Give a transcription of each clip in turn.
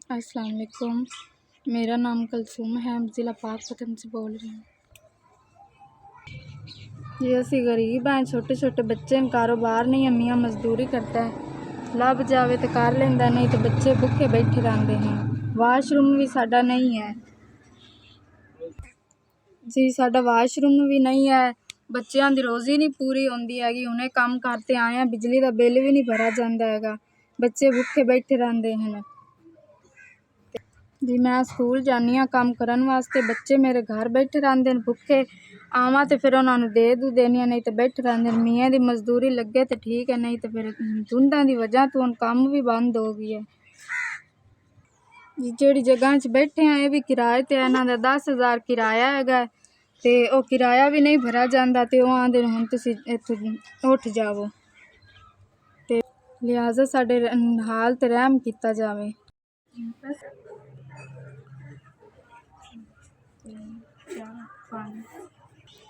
अस्सलाम वालेकुम। मेरा नाम कलसूम है, ज़िला पाकपतन से बोल रही हूँ। जी असी गरीब हैं, छोटे छोटे बच्चे हैं, कारोबार नहीं है, मियाँ मजदूरी करता है, लभ जावे तो कर लेंदा, नहीं तो बच्चे भुखे बैठे रहते हैं। वाशरूम भी साडा नहीं है जी, साडा वाशरूम भी नहीं है। बच्चों की रोज़ी नहीं पूरी होती हैगी, उन्हें काम करते आए हैं, बिजली का बिल भी नहीं भरा जाता है, बच्चे भुखे बैठे रहते हैं जी। मैं स्कूल जानी हाँ काम करन वास्ते, बच्चे मेरे घर बैठे रहते हैं भुखे, आवां तो फिर उन्होंने दे दू देनी, नहीं तो बैठे रहते हैं। मियाँ की मजदूरी लगे तो ठीक है, नहीं तो फिर धुंधां की वजह तो हुण काम भी बंद हो गई है जी। जिहड़ी जगह च बैठे हैं ये भी किराए ते है, इन्हां दा 10,000 किराया हैगा ते ओ किराया भी नहीं भरा जाता, तो वो आंदे हुण तुसीं इत्थों उठ जावो, ते लिहाजा साडे हाल ते रहम कीता जावे।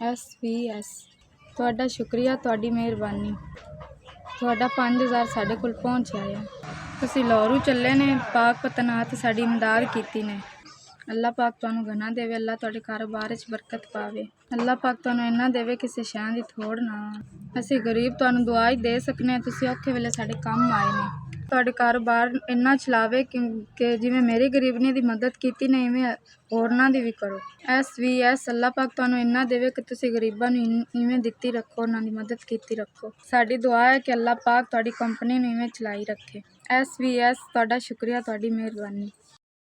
SVS ਤੁਹਾਡਾ ਸ਼ੁਕਰੀਆ, ਤੁਹਾਡੀ ਮਿਹਰਬਾਨੀ, ਤੁਹਾਡਾ 5000 ਸਾਡੇ ਕੋਲ ਪਹੁੰਚਿਆ ਹੈ। ਤੁਸੀਂ ਲਾਹੌਰੋਂ ਚੱਲੇ ਨੇ, ਪਾਕਪਤਨ ਆ ਤੇ ਸਾਡੀ ਇਮਦਾਦ ਕੀਤੀ ਨੇ। ਅੱਲਾਹ ਪਾਕ ਤੁਹਾਨੂੰ ਗਨਾ ਦੇਵੇ, ਅੱਲਾਹ ਤੁਹਾਡੇ ਕਾਰੋਬਾਰ 'ਚ ਬਰਕਤ ਪਾਵੇ, ਅੱਲਾਹ ਪਾਕ ਤੁਹਾਨੂੰ ਇੰਨਾ ਦੇਵੇ ਕਿਸੇ ਸ਼ੈ ਦੀ ਥੋੜ ਨਾ। ਅਸੀਂ ਗਰੀਬ ਤੁਹਾਨੂੰ ਦੁਆ ਹੀ ਦੇ ਸਕਨੇ ਹਾਂ, ਤੁਸੀਂ ਔਖੇ ਵੇਲੇ ਸਾਡੇ ਕੰਮ ਆਏ ਨੇ। ਤੁਹਾਡੇ ਕਾਰੋਬਾਰ ਇੰਨਾ ਚਲਾਵੇ ਕਿ ਜਿਵੇਂ ਮੇਰੀ ਗਰੀਬਨੀ ਦੀ ਮਦਦ ਕੀਤੀ ਨੇ, ਇਵੇਂ ਹੋਰਨਾਂ ਦੀ ਵੀ ਕਰੋ। SVS ਅੱਲਾਹ ਪਾਕ ਤੁਹਾਨੂੰ ਇੰਨਾ ਦੇਵੇ ਕਿ ਤੁਸੀਂ ਗਰੀਬਾਂ ਨੂੰ ਇਵੇਂ ਦਿੱਤੀ ਰੱਖੋ, ਉਹਨਾਂ ਦੀ ਮਦਦ ਕੀਤੀ ਰੱਖੋ। ਸਾਡੀ ਦੁਆ ਹੈ ਕਿ ਅੱਲਾਹ ਪਾਕ ਤੁਹਾਡੀ ਕੰਪਨੀ ਨੂੰ ਇਵੇਂ ਚਲਾਈ ਰੱਖੇ। SVS ਤੁਹਾਡਾ ਸ਼ੁਕਰੀਆ, ਤੁਹਾਡੀ ਮਿਹਰਬਾਨੀ।